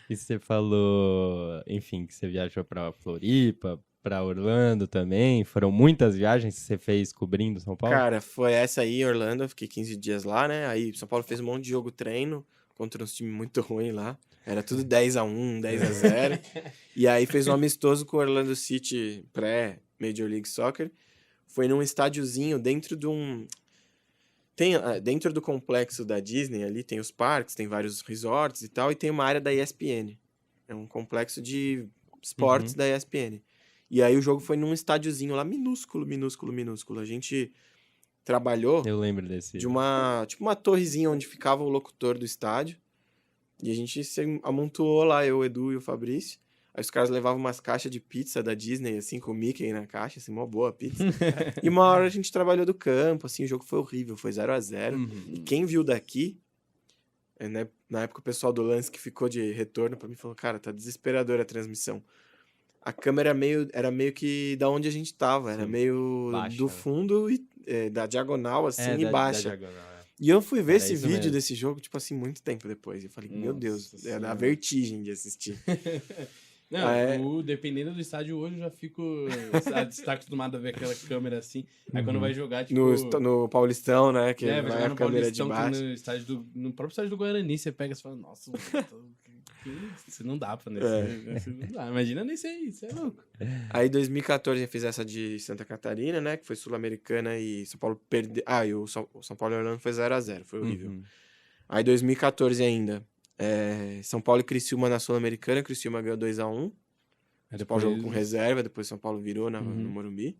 E você falou, enfim, que você viajou pra Floripa, pra Orlando também. Foram muitas viagens que você fez cobrindo São Paulo? Cara, foi essa aí em Orlando, eu fiquei 15 dias lá, né? Aí São Paulo fez um monte de jogo treino contra uns times muito ruins lá. Era tudo 10-1, 10-0. E aí fez um amistoso com o Orlando City pré-Major League Soccer. Foi num estádiozinho dentro de um... dentro do complexo da Disney ali, tem os parques, tem vários resorts e tal, e tem uma área da ESPN. É um complexo de esportes Uhum. da ESPN. E aí o jogo foi num estádiozinho lá, minúsculo, minúsculo, minúsculo. A gente trabalhou Eu lembro de desse. uma torrezinha onde ficava o locutor do estádio. E a gente se amontoou lá, eu, o Edu e o Fabrício. Aí os caras levavam umas caixas de pizza da Disney, assim, com o Mickey na caixa, assim, mó boa a pizza. E uma hora a gente trabalhou do campo, assim, o jogo foi horrível, foi 0-0. E quem viu daqui, né, na época o pessoal do lance que ficou de retorno pra mim falou, cara, tá desesperadora a transmissão. A câmera era meio que da onde a gente tava, era Sim, meio do baixa, né? fundo e da diagonal, assim, É, e da baixa. diagonal, é. E eu fui ver Era esse isso vídeo mesmo. desse jogo, tipo assim, muito tempo depois. Eu falei, meu Deus, Nossa é da senhora. vertigem de assistir. Não, Ah, é, dependendo do estádio hoje, eu já fico. Você tá acostumado a ver aquela câmera assim. Aí quando vai jogar, tipo. no Paulistão, né, que Vai vai jogar a no câmera de Paulistão, que baixo. no próprio estádio do Guarani, você pega e fala, nossa, você não dá pra É. nesse. Não dá. Imagina nesse aí, você é louco. Aí, em 2014, eu fiz essa de Santa Catarina, né, que foi Sul-Americana e São Paulo perdeu... Ah, e o São Paulo e Orlando foi 0-0, foi horrível. Uhum. Aí, 2014 ainda, São Paulo e Criciúma na Sul-Americana, Criciúma ganhou 2-1. Aí São Paulo jogou com reserva, depois São Paulo virou no Morumbi.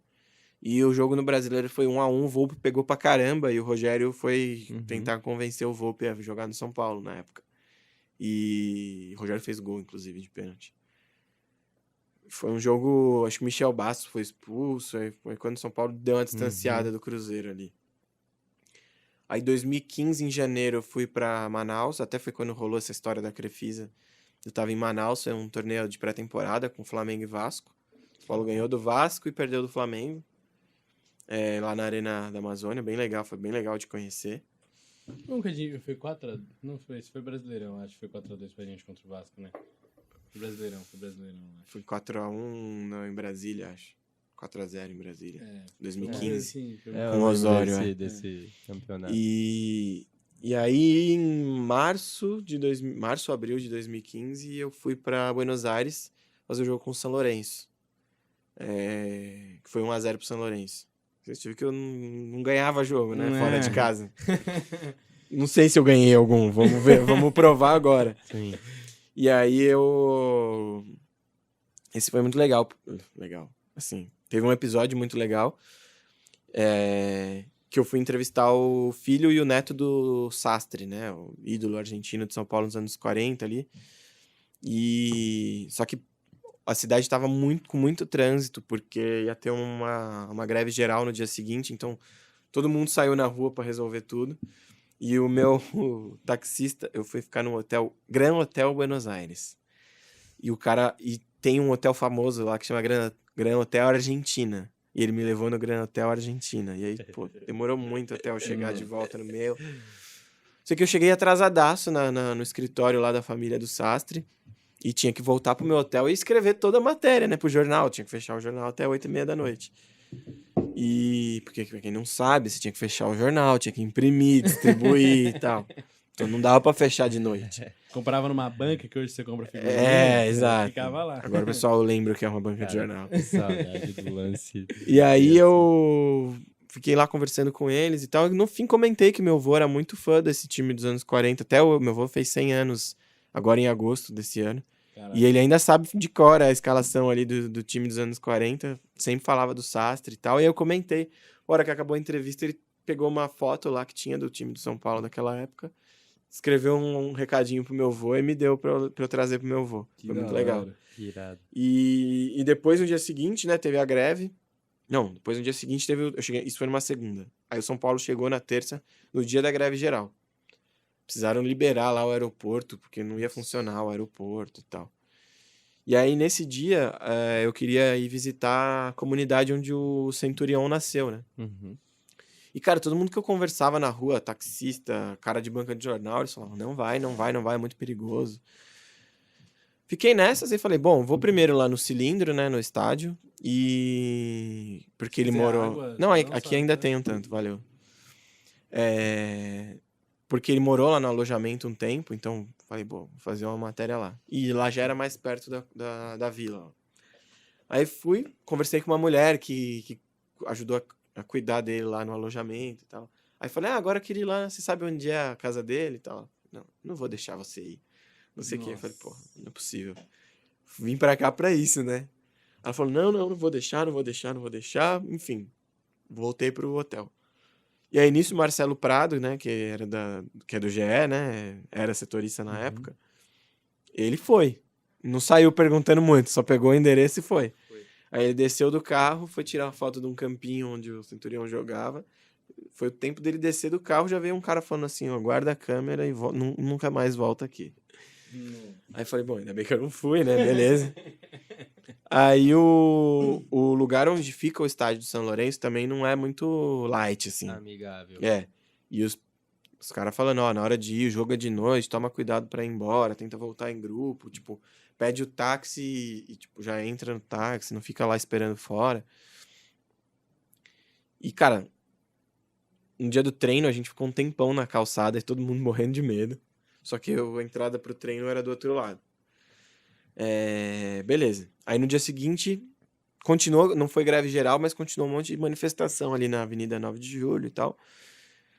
E o jogo no Brasileiro foi 1-1, o Volpe pegou pra caramba e o Rogério foi tentar convencer o Volpe a jogar no São Paulo na época. E o Rogério fez gol, inclusive, de pênalti. Foi um jogo, acho que o Michel Bastos foi expulso, aí foi quando o São Paulo deu uma distanciada do Cruzeiro ali. Aí, em 2015, em janeiro, eu fui pra Manaus, até foi quando rolou essa história da Crefisa. Eu tava em Manaus, foi um torneio de pré-temporada com Flamengo e Vasco. O São Paulo ganhou do Vasco e perdeu do Flamengo. Lá na Arena da Amazônia, bem legal, foi bem legal de conhecer. Nunca foi 4 Não, foi Brasileirão, acho que foi 4-2 pra gente contra o Vasco, né? Foi Brasileirão, acho. Foi 4-1 em Brasília, acho. 4-0 em Brasília. 2015. Sim, foi É, Com eu o lembro Osório, desse campeonato. E aí, em março, abril de 2015, eu fui para Buenos Aires fazer o jogo com o São Lourenço. Que foi 1-0 pro São Lourenço. Vocês viram que eu não ganhava jogo, né? Fora de casa. Não sei se eu ganhei algum, vamos ver, vamos provar agora. Sim. E aí esse foi muito legal. Legal. Assim, teve um episódio muito legal. Que eu fui entrevistar o filho e o neto do Sastre, né? O ídolo argentino de São Paulo nos anos 40 ali. Só que a cidade estava com muito trânsito, porque ia ter uma greve geral no dia seguinte, então todo mundo saiu na rua para resolver tudo. E o meu taxista, eu fui ficar no hotel, Gran Hotel Buenos Aires. E tem um hotel famoso lá que chama Gran Hotel Argentina. E ele me levou no Gran Hotel Argentina. E aí, pô, demorou muito até eu chegar de volta no meu. Sei que eu cheguei atrasadaço no escritório lá da família do Sastre. E tinha que voltar pro meu hotel e escrever toda a matéria, né, pro jornal. Tinha que fechar o jornal até 8h30 da noite. Porque, pra quem não sabe, você tinha que fechar o jornal, tinha que imprimir, distribuir e tal. Então não dava pra fechar de noite. Comprava numa banca, que hoje você compra figurinha. Exato. Ficava lá. Agora o pessoal lembra que é uma banca de jornal. Que saudade do lance. E aí eu fiquei lá conversando com eles e tal. E no fim comentei que meu avô era muito fã desse time dos anos 40. Até meu avô fez 100 anos agora em agosto desse ano. Caraca. E ele ainda sabe de cor a escalação ali do time dos anos 40. Sempre falava do Sastre e tal. E aí eu comentei. A hora que acabou a entrevista, ele pegou uma foto lá que tinha do time do São Paulo daquela época. Escreveu um recadinho pro meu avô e me deu pra eu trazer pro meu avô. Foi muito legal. Irado. E depois, no dia seguinte, né, teve a greve. Não, depois no dia seguinte isso foi numa segunda. Aí o São Paulo chegou na terça, no dia da greve geral. Precisaram liberar lá o aeroporto, porque não ia funcionar o aeroporto e tal. E aí, nesse dia, eu queria ir visitar a comunidade onde o Centurião nasceu, né? Uhum. E, cara, todo mundo que eu conversava na rua, taxista, cara de banca de jornal, eles falavam, não vai, é muito perigoso. Fiquei nessas e falei, bom, vou primeiro lá no Cilindro, né, no estádio, e... Porque ele Quiser morou... água, Não, não, aqui sabe, ainda né? tem um tanto, valeu. Porque ele morou lá no alojamento um tempo, então falei, bom, vou fazer uma matéria lá. E lá já era mais perto da vila. Aí fui, conversei com uma mulher que ajudou a cuidar dele lá no alojamento e tal. Aí falei, agora eu queria ir lá, você sabe onde é a casa dele e tal? Não vou deixar você ir. Não sei o que. Eu falei, pô, não é possível. Vim pra cá pra isso, né? Ela falou, não vou deixar. Enfim, voltei pro hotel. E aí, nisso, o Marcelo Prado, né, que é do GE, né, era setorista na época, ele foi. Não saiu perguntando muito, só pegou o endereço e foi. Aí ele desceu do carro, foi tirar uma foto de um campinho onde o Centurião jogava. Foi o tempo dele descer do carro, já veio um cara falando assim, ó, guarda a câmera e nunca mais volta aqui. Aí eu falei, bom, ainda bem que eu não fui, né, beleza. Aí o lugar onde fica o estádio do São Lourenço também não é muito light, assim. Amigável. E os caras falando, ó, na hora de ir, o jogo é de noite, toma cuidado pra ir embora, tenta voltar em grupo, tipo, pede o táxi e, tipo, já entra no táxi, não fica lá esperando fora. E, cara, no dia do treino a gente ficou um tempão na calçada e todo mundo morrendo de medo. Só que a entrada pro treino era do outro lado. Beleza. Aí no dia seguinte, continuou, não foi greve geral, mas continuou um monte de manifestação ali na Avenida 9 de Julho e tal.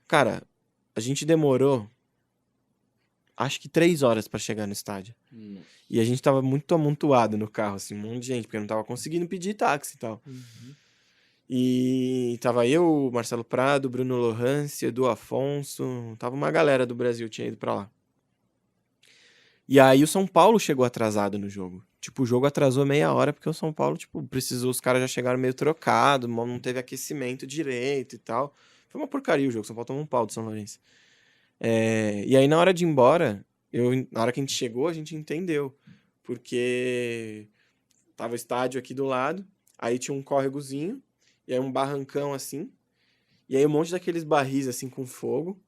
Cara, a gente demorou, acho que 3 horas pra chegar no estádio. E a gente tava muito amontoado no carro, assim, um monte de gente, porque não tava conseguindo pedir táxi e tal. E tava eu, Marcelo Prado, Bruno Lohance, Edu Afonso, tava uma galera do Brasil, tinha ido pra lá. E aí o São Paulo chegou atrasado no jogo. Tipo, o jogo atrasou meia hora porque o São Paulo, tipo, precisou, os caras já chegaram meio trocados, não teve aquecimento direito e tal. Foi uma porcaria o jogo, o São Paulo tomou um pau do São Lourenço. E aí na hora de ir embora, na hora que a gente chegou, a gente entendeu. Porque tava o estádio aqui do lado, aí tinha um córregozinho, e aí um barrancão assim, e aí um monte daqueles barris assim com fogo.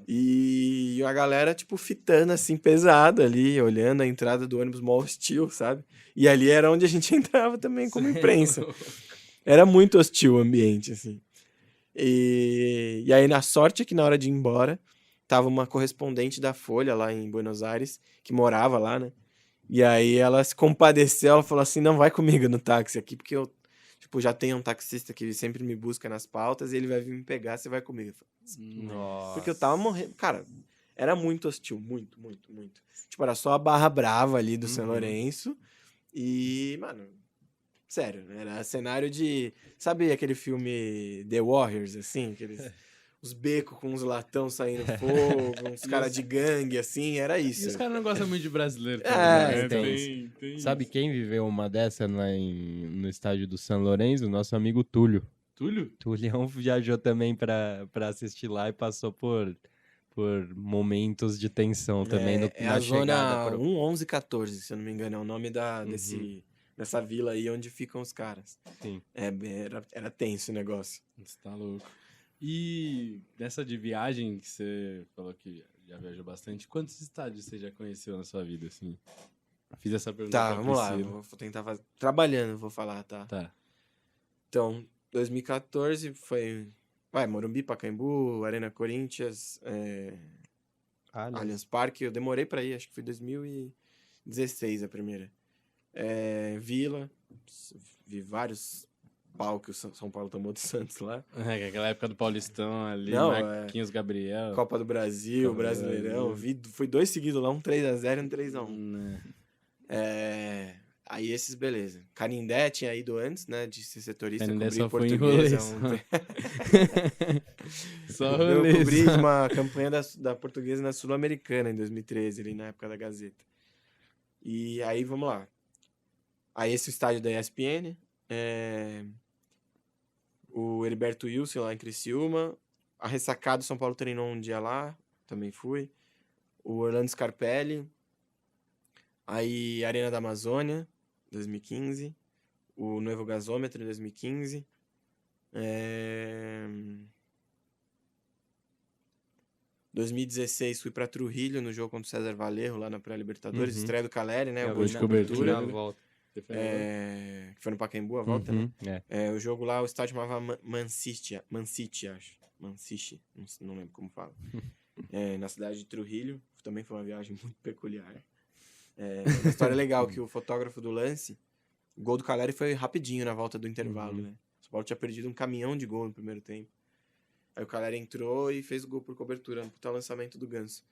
E a galera, tipo, fitando assim, pesado ali, olhando a entrada do ônibus mó hostil, sabe? E ali era onde a gente entrava também como imprensa. Era muito hostil o ambiente, assim. E aí, na sorte é que na hora de ir embora, tava uma correspondente da Folha lá em Buenos Aires, que morava lá, né? E aí ela se compadeceu, ela falou assim, não, vai comigo no táxi aqui, porque eu, tipo, já tenho um taxista que sempre me busca nas pautas e ele vai vir me pegar, você vai comigo. Eu falei, Nossa. porque eu tava morrendo. Cara, era muito hostil, muito, muito, muito. Tipo, era só a barra brava ali do São Lourenço. E, mano, sério, era cenário de... Sabe aquele filme The Warriors, assim? Os becos com os latão saindo fogo, uns caras de gangue, assim, era isso. E os caras não gostam muito de brasileiro também, É, né? tem. Sabe quem viveu uma dessa no estádio do São Lourenço? O nosso amigo Túlio. Túlio? Tulião viajou também pra assistir lá e passou por momentos de tensão também É na a chegada. zona 11114, se eu não me engano, é o nome dessa vila aí onde ficam os caras. Sim. Era tenso o negócio. Você tá louco. E nessa de viagem que você falou que já viajou bastante, quantos estádios você já conheceu na sua vida, assim? Fiz essa pergunta Tá, pra vamos lá. Priscila. Vou tentar fazer. Trabalhando, vou falar, tá? Tá. Então, 2014 foi. Morumbi, Pacaembu, Arena Corinthians, Allianz Parque. Eu demorei pra ir, acho que foi 2016 a primeira. Vila, vi vários pau que o São Paulo tomou do Santos lá. É, aquela época do Paulistão ali, Não, Marquinhos Gabriel. Copa do Brasil, Copa do Brasileirão. Brasil. Fui 2 seguidos lá, um 3x0 e um 3x1. Né? Aí esses, beleza. Canindé tinha ido antes, né, de ser setorista, Canindé cobrir só foi em portuguesa. rolê, Só Eu rolê. cobri só. uma campanha da portuguesa na Sul-Americana em 2013, ali na época da Gazeta. E aí, vamos lá. Aí esse estádio da ESPN, o Heriberto Wilson lá em Criciúma, a Ressacada do São Paulo treinou um dia lá, também fui. O Orlando Scarpelli, aí Arena da Amazônia, 2015. O Novo Gasômetro, em 2015. 2016 fui pra Trujillo no jogo contra o César Valerro, lá na pré-Libertadores. Estreia do Caleri, né? O gol de cobertura. volta. Que foi no Pacaembu, a volta, né? O jogo lá, o estádio chamava Mansiche, acho. Mansiche, não lembro como fala. Na cidade de Trujillo. Também foi uma viagem muito peculiar. Uma história legal, que o fotógrafo do lance, o gol do Caleri foi rapidinho na volta do intervalo, né? O São Paulo tinha perdido um caminhão de gol no primeiro tempo. Aí o Caleri entrou e fez o gol por cobertura, no puta lançamento do Ganso.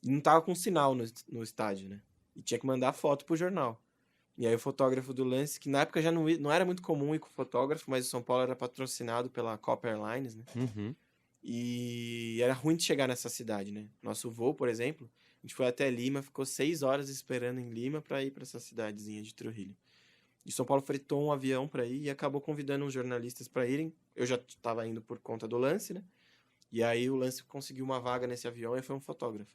E não tava com sinal no estádio, né? E tinha que mandar foto pro jornal. E aí o fotógrafo do lance, que na época já não era muito comum ir com fotógrafo, mas o São Paulo era patrocinado pela Copa Airlines, né? E era ruim de chegar nessa cidade, né? Nosso voo, por exemplo, a gente foi até Lima, ficou 6 horas esperando em Lima para ir para essa cidadezinha de Trujillo. E São Paulo fretou um avião para ir e acabou convidando uns jornalistas para irem. Eu já estava indo por conta do lance, né? E aí o lance conseguiu uma vaga nesse avião e foi um fotógrafo.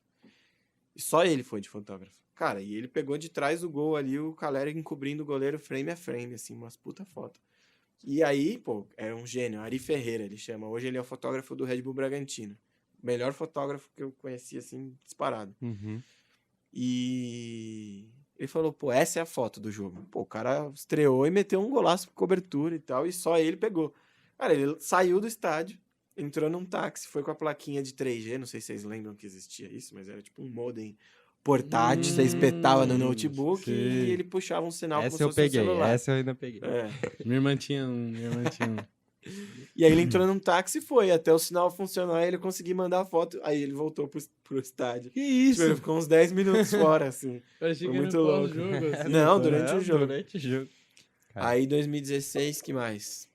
E só ele foi de fotógrafo. Cara, e ele pegou de trás do gol ali o Caleri encobrindo o goleiro frame a frame, assim, umas puta foto. E aí, pô, era um gênio, Ari Ferreira ele chama. Hoje ele é o fotógrafo do Red Bull Bragantino. Melhor fotógrafo que eu conheci, assim, disparado. E ele falou, pô, essa é a foto do jogo. Pô, o cara estreou e meteu um golaço com cobertura e tal, e só ele pegou. Cara, ele saiu do estádio, entrou num táxi, foi com a plaquinha de 3G, não sei se vocês lembram que existia isso, mas era tipo um modem portátil, você espetava no notebook e ele puxava um sinal como se fosse um celular. Essa eu ainda peguei. Minha irmã tinha um. E aí ele entrou num táxi e foi, até o sinal funcionar e ele conseguir mandar a foto. Aí ele voltou pro estádio. Que isso? Ele ficou uns 10 minutos fora, assim. Eu achei foi que muito era louco. pós-jogo, assim. Não, durante o jogo. Durante o jogo. Aí 2016, que mais?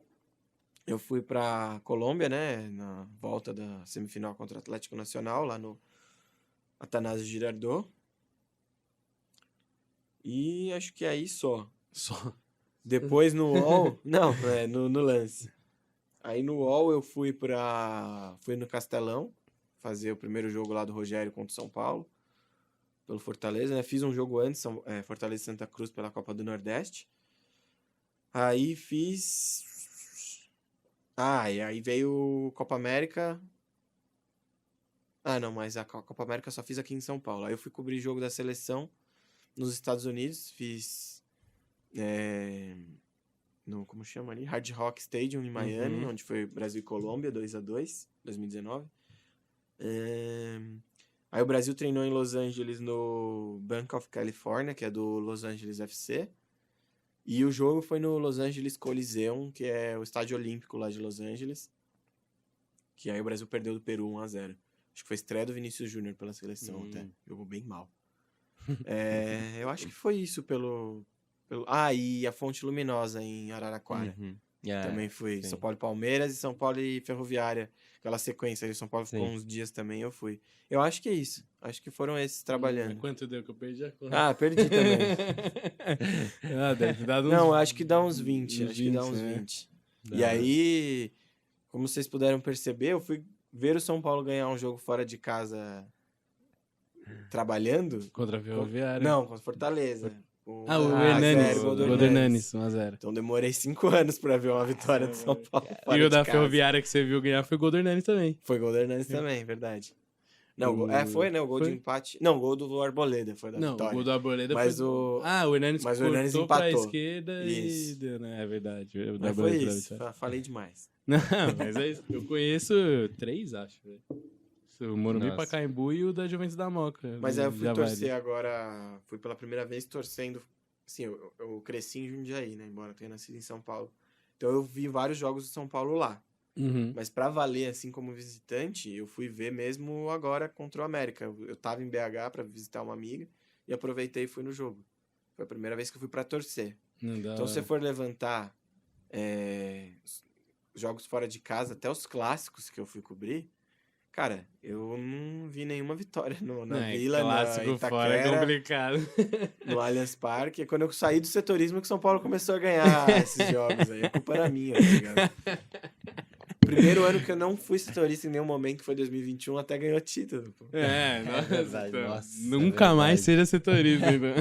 Eu fui pra Colômbia, né? Na volta da semifinal contra o Atlético Nacional, lá no Atanásio Girardot. E acho que aí só. Depois no UOL... Não, no lance. Aí no UOL eu fui no Castelão, fazer o primeiro jogo lá do Rogério contra o São Paulo, pelo Fortaleza, né? Fiz um jogo antes, Fortaleza e Santa Cruz pela Copa do Nordeste. Aí fiz... e aí veio Copa América... não, mas a Copa América eu só fiz aqui em São Paulo. Aí eu fui cobrir jogo da seleção nos Estados Unidos, fiz... no, como chama ali? Hard Rock Stadium em Miami, onde foi Brasil e Colômbia, 2-2, 2019. Aí o Brasil treinou em Los Angeles no Bank of California, que é do Los Angeles FC. E o jogo foi no Los Angeles Coliseum, que é o estádio olímpico lá de Los Angeles. Que aí o Brasil perdeu do Peru 1-0. Acho que foi estreia do Vinícius Júnior pela seleção até. Jogou bem mal. Eu acho que foi isso pelo... e a Fonte Luminosa em Araraquara. Também fui. Sim. São Paulo e Palmeiras e São Paulo e Ferroviária. Aquela sequência ali, São Paulo ficou uns dias também, eu fui. Eu acho que é isso. Acho que foram esses trabalhando. Quanto deu que eu perdi a conta? Perdi também. Deve ter dado uns... Não, acho que dá uns 20. Uns 20. E aí, como vocês puderam perceber, eu fui ver o São Paulo ganhar um jogo fora de casa trabalhando. Contra a Ferroviária? Não, contra Fortaleza. O Hernanes, gol do Hernanes, 1-0. Então demorei 5 anos pra ver uma vitória do São Paulo. E o da Ferroviária que você viu ganhar foi o gol do Hernanes também. Foi gol do Hernanes também, verdade. Não, foi, né? O gol de empate. Não, o gol do Arboleda foi da vitória. Não, o gol do Arboleda mas foi... o Hernanes cortou pra esquerda isso. e deu, né? É verdade. Mas foi isso, falei demais. Não, mas é isso. Eu conheço 3, acho, velho. O Morumbi, Pacaembu e o da Juventus da Moca. Mas aí eu fui torcer agora, fui pela primeira vez torcendo, assim, eu cresci em Jundiaí, né, embora eu tenha nascido em São Paulo. Então eu vi vários jogos do São Paulo lá. Mas pra valer, assim, como visitante, eu fui ver mesmo agora contra o América. Eu tava em BH pra visitar uma amiga e aproveitei e fui no jogo. Foi a primeira vez que eu fui pra torcer. Então se você for levantar jogos fora de casa, até os clássicos que eu fui cobrir, cara, eu não vi nenhuma vitória na Vila, clássico na Itaquera, fora é complicado. no Allianz Parque. É quando eu saí do setorismo que São Paulo começou a ganhar esses jogos aí. A culpa era minha, tá ligado? Primeiro ano que eu não fui setorista em nenhum momento foi 2021, até ganhou título. Pô. Nossa, verdade, nossa, nunca mais seja setorista, então.